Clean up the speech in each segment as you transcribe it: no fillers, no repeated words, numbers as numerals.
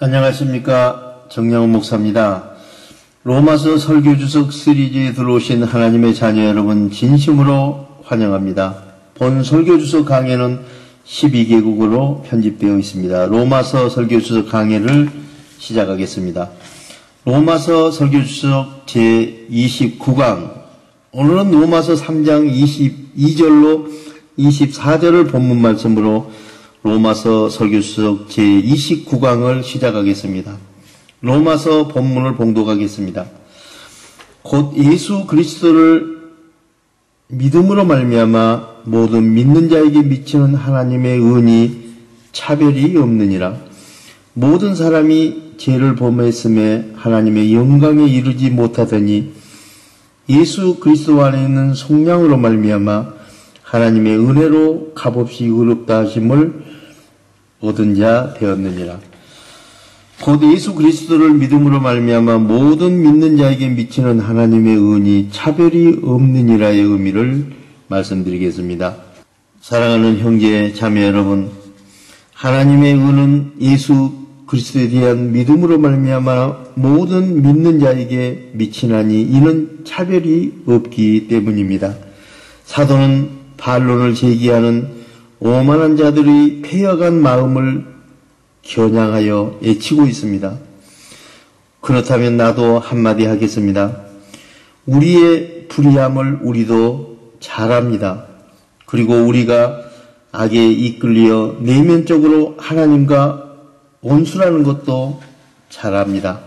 안녕하십니까. 정양훈 목사입니다. 로마서 설교주석 시리즈에 들어오신 하나님의 자녀 여러분 진심으로 환영합니다. 본 설교주석 강해는 12개국어로 편집되어 있습니다. 로마서 설교주석 강해를 시작하겠습니다. 로마서 설교주석 제29강, 오늘은 로마서 3장 22절로 24절을 본문 말씀으로 로마서 설교주석 제29강을 시작하겠습니다. 로마서 본문을 봉독하겠습니다. 곧 예수 그리스도를 믿음으로 말미암아 모든 믿는 자에게 미치는 하나님의 은이 차별이 없느니라. 모든 사람이 죄를 범했음에 하나님의 영광에 이르지 못하더니 예수 그리스도 안에 있는 속량으로 말미암아 하나님의 은혜로 값없이 의롭다 하심을 얻은 자 되었느니라. 곧 예수 그리스도를 믿음으로 말미암아 모든 믿는 자에게 미치는 하나님의 은이 차별이 없느니라의 의미를 말씀드리겠습니다. 사랑하는 형제 자매 여러분, 하나님의 은은 예수 그리스도에 대한 믿음으로 말미암아 모든 믿는 자에게 미치나니 이는 차별이 없기 때문입니다. 사도는 반론을 제기하는 오만한 자들의 패역한 마음을 겨냥하여 애치고 있습니다. 그렇다면 나도 한마디 하겠습니다. 우리의 불의함을 우리도 잘 압니다. 그리고 우리가 악에 이끌려 내면적으로 하나님과 원수라는 것도 잘 압니다.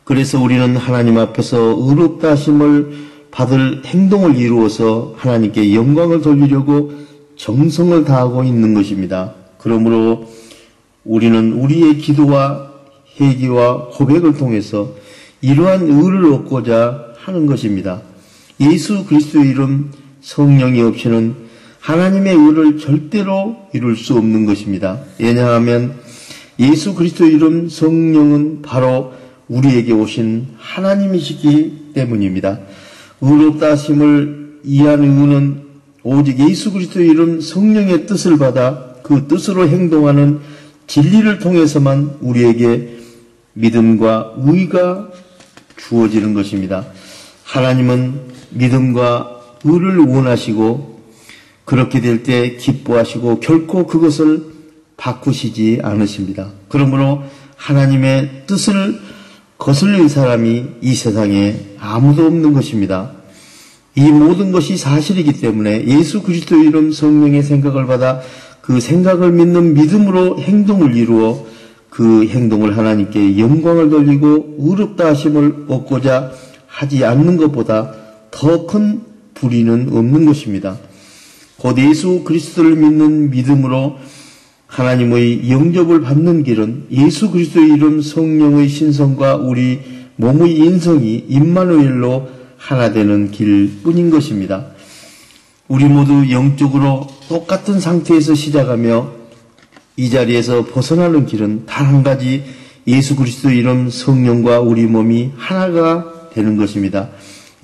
그래서 우리는 하나님 앞에서 의롭다 하심을 받을 행동을 이루어서 하나님께 영광을 돌리려고 정성을 다하고 있는 것입니다. 그러므로 우리는 우리의 기도와 회개와 고백을 통해서 이러한 의를 얻고자 하는 것입니다. 예수 그리스도의 이름 성령이 없이는 하나님의 의를 절대로 이룰 수 없는 것입니다. 왜냐하면 예수 그리스도의 이름 성령은 바로 우리에게 오신 하나님이시기 때문입니다. 의롭다 하심을 이해하는 의는 오직 예수 그리스도의 이름 성령의 뜻을 받아 그 뜻으로 행동하는 진리를 통해서만 우리에게 믿음과 의가 주어지는 것입니다. 하나님은 믿음과 의를 원하시고 그렇게 될 때 기뻐하시고 결코 그것을 바꾸시지 않으십니다. 그러므로 하나님의 뜻을 거슬릴 사람이 이 세상에 아무도 없는 것입니다. 이 모든 것이 사실이기 때문에 예수 그리스도의 이름 성령의 생각을 받아 그 생각을 믿는 믿음으로 행동을 이루어 그 행동을 하나님께 영광을 돌리고 의롭다 하심을 얻고자 하지 않는 것보다 더 큰 불의는 없는 것입니다. 곧 예수 그리스도를 믿는 믿음으로 하나님의 영접을 받는 길은 예수 그리스도의 이름 성령의 신성과 우리 몸의 인성이 임마누엘로 하나 되는 길뿐인 것입니다. 우리 모두 영적으로 똑같은 상태에서 시작하며 이 자리에서 벗어나는 길은 단 한 가지 예수 그리스도의 이름 성령과 우리 몸이 하나가 되는 것입니다.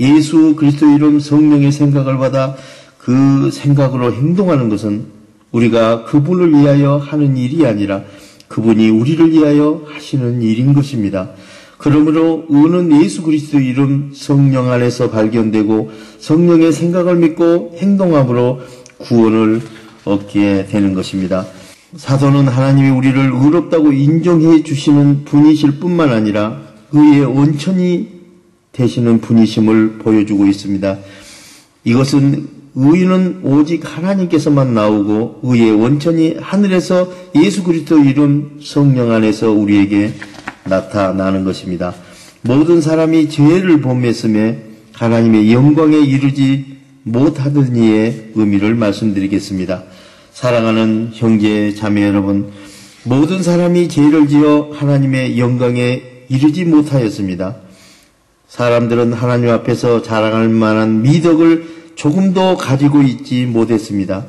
예수 그리스도의 이름 성령의 생각을 받아 그 생각으로 행동하는 것은 우리가 그분을 위하여 하는 일이 아니라 그분이 우리를 위하여 하시는 일인 것입니다. 그러므로 의는 예수 그리스도의 이름 성령 안에서 발견되고 성령의 생각을 믿고 행동함으로 구원을 얻게 되는 것입니다. 사도는 하나님이 우리를 의롭다고 인정해 주시는 분이실 뿐만 아니라 의의 원천이 되시는 분이심을 보여주고 있습니다. 이것은 의는 오직 하나님께서만 나오고 의의 원천이 하늘에서 예수 그리스도의 이름 성령 안에서 우리에게 나타나는 것입니다. 모든 사람이 죄를 범했음에 하나님의 영광에 이르지 못하더니의 의미를 말씀드리겠습니다. 사랑하는 형제 자매 여러분, 모든 사람이 죄를 지어 하나님의 영광에 이르지 못하였습니다. 사람들은 하나님 앞에서 자랑할 만한 미덕을 조금도 가지고 있지 못했습니다.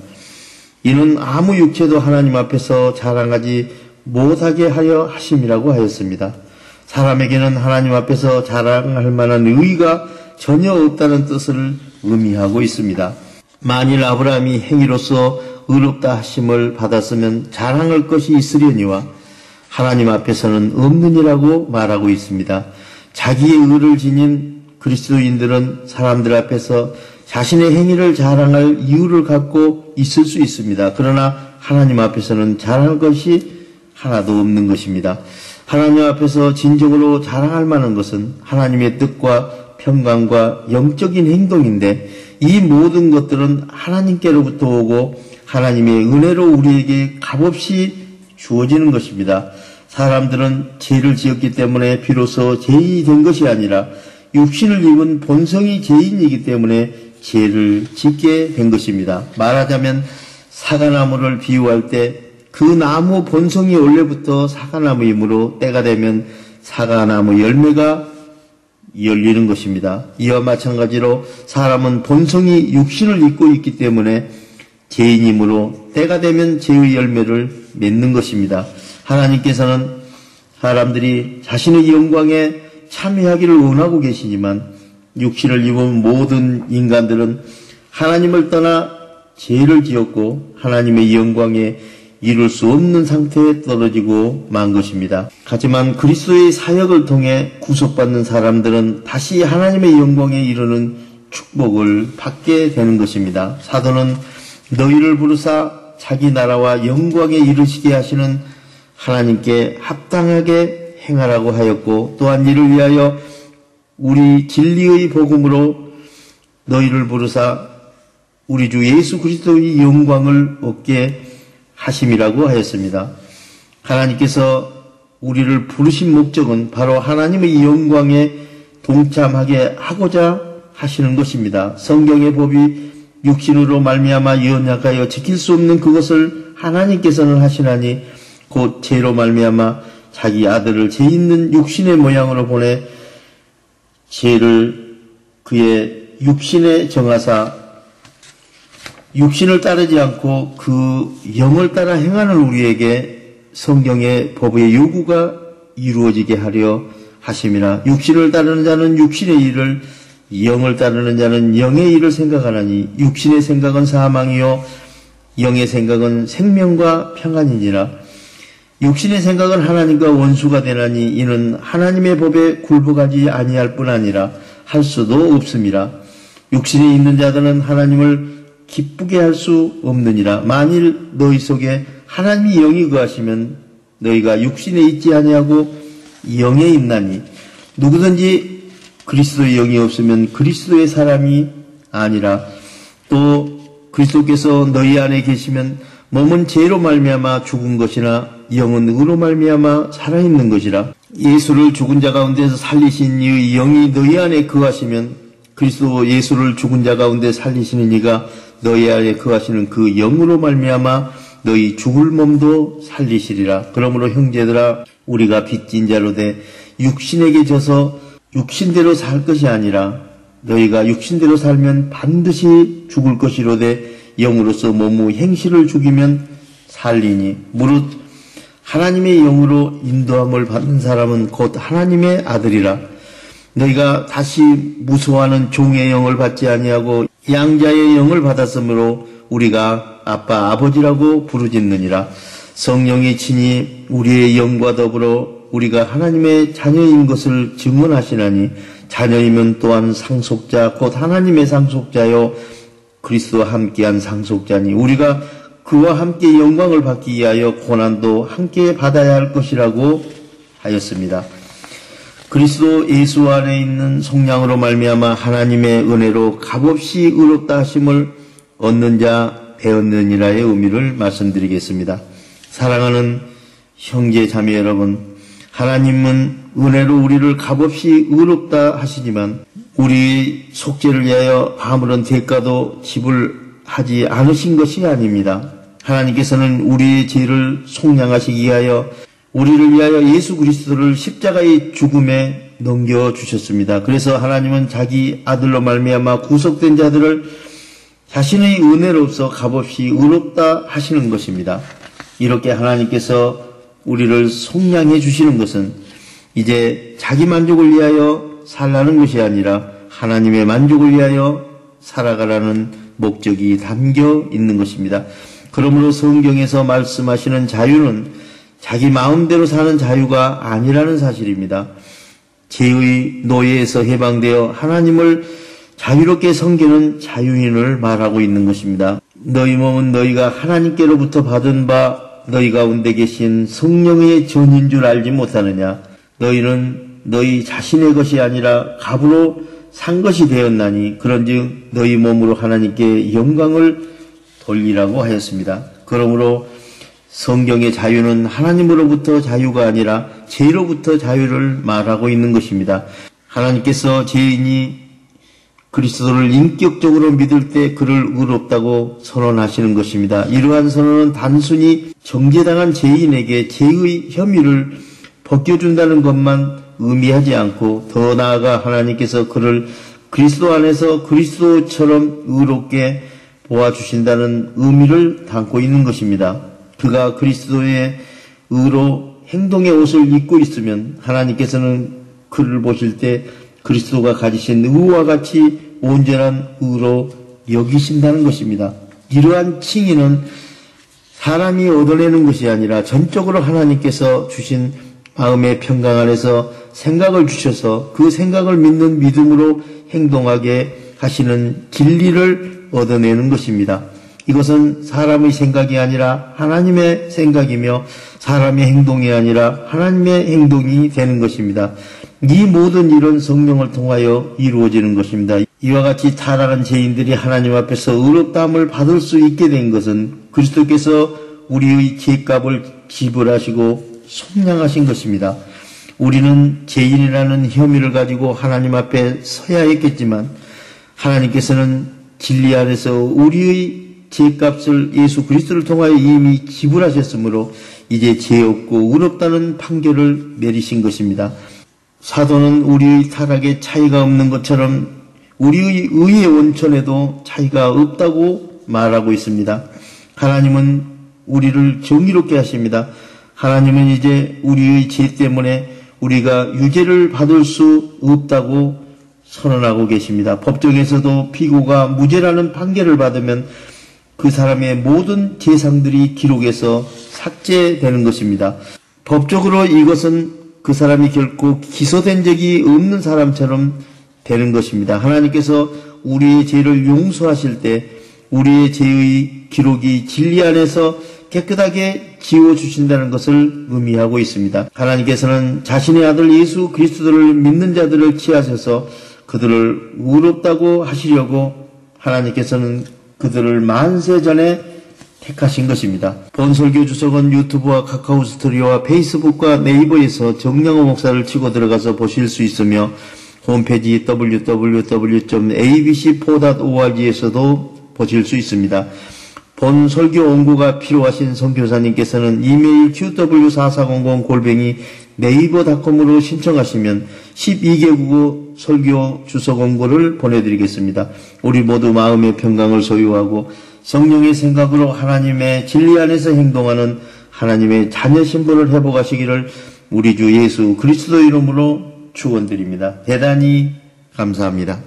이는 아무 육체도 하나님 앞에서 자랑하지 못하게 하여 하심이라고 하였습니다. 사람에게는 하나님 앞에서 자랑할 만한 의의가 전혀 없다는 뜻을 의미하고 있습니다. 만일 아브라함이 행위로서 의롭다 하심을 받았으면 자랑할 것이 있으려니와 하나님 앞에서는 없느니라고 말하고 있습니다. 자기의 의를 지닌 그리스도인들은 사람들 앞에서 자신의 행위를 자랑할 이유를 갖고 있을 수 있습니다. 그러나 하나님 앞에서는 자랑할 것이 하나도 없는 것입니다. 하나님 앞에서 진정으로 자랑할 만한 것은 하나님의 뜻과 평강과 영적인 행동인데, 이 모든 것들은 하나님께로부터 오고 하나님의 은혜로 우리에게 값없이 주어지는 것입니다. 사람들은 죄를 지었기 때문에 비로소 죄인이 된 것이 아니라 육신을 입은 본성이 죄인이기 때문에 죄를 짓게 된 것입니다. 말하자면 사과나무를 비유할 때 그 나무 본성이 원래부터 사과나무이므로 때가 되면 사과나무 열매가 열리는 것입니다. 이와 마찬가지로 사람은 본성이 육신을 입고 있기 때문에 죄인이므로 때가 되면 죄의 열매를 맺는 것입니다. 하나님께서는 사람들이 자신의 영광에 참여하기를 원하고 계시지만 육신을 입은 모든 인간들은 하나님을 떠나 죄를 지었고 하나님의 영광에 이룰 수 없는 상태에 떨어지고 만 것입니다. 하지만 그리스도의 사역을 통해 구속받는 사람들은 다시 하나님의 영광에 이르는 축복을 받게 되는 것입니다. 사도는 너희를 부르사 자기 나라와 영광에 이르시게 하시는 하나님께 합당하게 행하라고 하였고, 또한 이를 위하여 우리 진리의 복음으로 너희를 부르사 우리 주 예수 그리스도의 영광을 얻게 하심이라고 하였습니다. 하나님께서 우리를 부르신 목적은 바로 하나님의 영광에 동참하게 하고자 하시는 것입니다. 성경의 법이 육신으로 말미암아 연약하여 지킬 수 없는 그것을 하나님께서는 하시나니 곧 죄로 말미암아 자기 아들을 죄 있는 육신의 모양으로 보내 죄를 그의 육신에 정하사 육신을 따르지 않고 그 영을 따라 행하는 우리에게 성경의 법의 요구가 이루어지게 하려 하심이라. 육신을 따르는 자는 육신의 일을, 영을 따르는 자는 영의 일을 생각하나니 육신의 생각은 사망이요 영의 생각은 생명과 평안이니라. 육신의 생각은 하나님과 원수가 되나니 이는 하나님의 법에 굴복하지 아니할 뿐 아니라 할 수도 없음이라. 육신에 있는 자들은 하나님을 기쁘게 할 수 없느니라. 만일 너희 속에 하나님이 영이 거하시면 너희가 육신에 있지 아니하고 영에 있나니 누구든지 그리스도의 영이 없으면 그리스도의 사람이 아니라. 또 그리스도께서 너희 안에 계시면 몸은 죄로 말미암아 죽은 것이나 영은 의로 말미암아 살아있는 것이라. 예수를 죽은 자 가운데서 살리신 이의 영이 너희 안에 거하시면 그리스도 예수를 죽은 자 가운데 살리시는 이가 너희 안에 거하시는 그 영으로 말미암아 너희 죽을 몸도 살리시리라. 그러므로 형제들아, 우리가 빚진 자로 돼 육신에게 져서 육신대로 살 것이 아니라 너희가 육신대로 살면 반드시 죽을 것이로되 영으로서 몸의 행실을 죽이면 살리니 무릇 하나님의 영으로 인도함을 받는 사람은 곧 하나님의 아들이라. 너희가 다시 무소하는 종의 영을 받지 아니하고 양자의 영을 받았으므로 우리가 아빠 아버지라고 부르짖느니라. 성령이 친히 우리의 영과 더불어 우리가 하나님의 자녀인 것을 증언하시나니 자녀이면 또한 상속자 곧 하나님의 상속자요 그리스도와 함께한 상속자니 우리가 그와 함께 영광을 받기 위하여 고난도 함께 받아야 할 것이라고 하였습니다. 그리스도 예수 안에 있는 속량으로 말미암아 하나님의 은혜로 값없이 의롭다 하심을 얻는 자 되었느니라의 의미를 말씀드리겠습니다. 사랑하는 형제 자매 여러분, 하나님은 은혜로 우리를 값없이 의롭다 하시지만 우리의 속죄를 위하여 아무런 대가도 지불하지 않으신 것이 아닙니다. 하나님께서는 우리의 죄를 속량하시기 위하여 우리를 위하여 예수 그리스도를 십자가의 죽음에 넘겨주셨습니다. 그래서 하나님은 자기 아들로 말미암아 구속된 자들을 자신의 은혜로서 값없이 의롭다 하시는 것입니다. 이렇게 하나님께서 우리를 속량해 주시는 것은 이제 자기 만족을 위하여 살라는 것이 아니라 하나님의 만족을 위하여 살아가라는 목적이 담겨 있는 것입니다. 그러므로 성경에서 말씀하시는 자유는 자기 마음대로 사는 자유가 아니라는 사실입니다. 죄의 노예에서 해방되어 하나님을 자유롭게 섬기는 자유인을 말하고 있는 것입니다. 너희 몸은 너희가 하나님께로부터 받은 바 너희 가운데 계신 성령의 전인 줄 알지 못하느냐. 너희는 너희 자신의 것이 아니라 값으로 산 것이 되었나니 그런즉 너희 몸으로 하나님께 영광을 돌리라고 하였습니다. 그러므로 성경의 자유는 하나님으로부터 자유가 아니라 죄로부터 자유를 말하고 있는 것입니다. 하나님께서 죄인이 그리스도를 인격적으로 믿을 때 그를 의롭다고 선언하시는 것입니다. 이러한 선언은 단순히 정죄당한 죄인에게 죄의 혐의를 벗겨준다는 것만 의미하지 않고 더 나아가 하나님께서 그를 그리스도 안에서 그리스도처럼 의롭게 보아주신다는 의미를 담고 있는 것입니다. 그가 그리스도의 의로 행동의 옷을 입고 있으면 하나님께서는 그를 보실 때 그리스도가 가지신 의와 같이 온전한 의로 여기신다는 것입니다. 이러한 칭의는 사람이 얻어내는 것이 아니라 전적으로 하나님께서 주신 마음의 평강 안에서 생각을 주셔서 그 생각을 믿는 믿음으로 행동하게 하시는 진리를 얻어내는 것입니다. 이것은 사람의 생각이 아니라 하나님의 생각이며 사람의 행동이 아니라 하나님의 행동이 되는 것입니다. 이 모든 일은 성령을 통하여 이루어지는 것입니다. 이와 같이 타락한 죄인들이 하나님 앞에서 의롭다함을 받을 수 있게 된 것은 그리스도께서 우리의 죄값을 지불하시고 속량하신 것입니다. 우리는 죄인이라는 혐의를 가지고 하나님 앞에 서야 했겠지만 하나님께서는 진리 안에서 우리의 죄값을 예수 그리스도를 통하여 이미 지불하셨으므로 이제 죄 없고 의롭다는 판결을 내리신 것입니다. 사도는 우리의 타락에 차이가 없는 것처럼 우리의 의의 원천에도 차이가 없다고 말하고 있습니다. 하나님은 우리를 정의롭게 하십니다. 하나님은 이제 우리의 죄 때문에 우리가 유죄를 받을 수 없다고 선언하고 계십니다. 법정에서도 피고가 무죄라는 판결을 받으면 그 사람의 모든 재산들이 기록에서 삭제되는 것입니다. 법적으로 이것은 그 사람이 결코 기소된 적이 없는 사람처럼 되는 것입니다. 하나님께서 우리의 죄를 용서하실 때 우리의 죄의 기록이 진리 안에서 깨끗하게 지워주신다는 것을 의미하고 있습니다. 하나님께서는 자신의 아들 예수 그리스도를 믿는 자들을 취하셔서 그들을 의롭다고 하시려고 하나님께서는 그들을 만세 전에 택하신 것입니다. 본설교 주석은 유튜브와 카카오 스토리와 페이스북과 네이버에서 정량호 목사를 치고 들어가서 보실 수 있으며 홈페이지 www.abc4.org에서도 보실 수 있습니다. 본 설교 원고가 필요하신 선교사님께서는 이메일 qw4400@네이버닷컴으로 신청하시면 12개국어 설교 주석 원고를 보내드리겠습니다. 우리 모두 마음의 평강을 소유하고 성령의 생각으로 하나님의 진리 안에서 행동하는 하나님의 자녀 신분을 회복하시기를 우리 주 예수 그리스도 이름으로 축원드립니다. 대단히 감사합니다.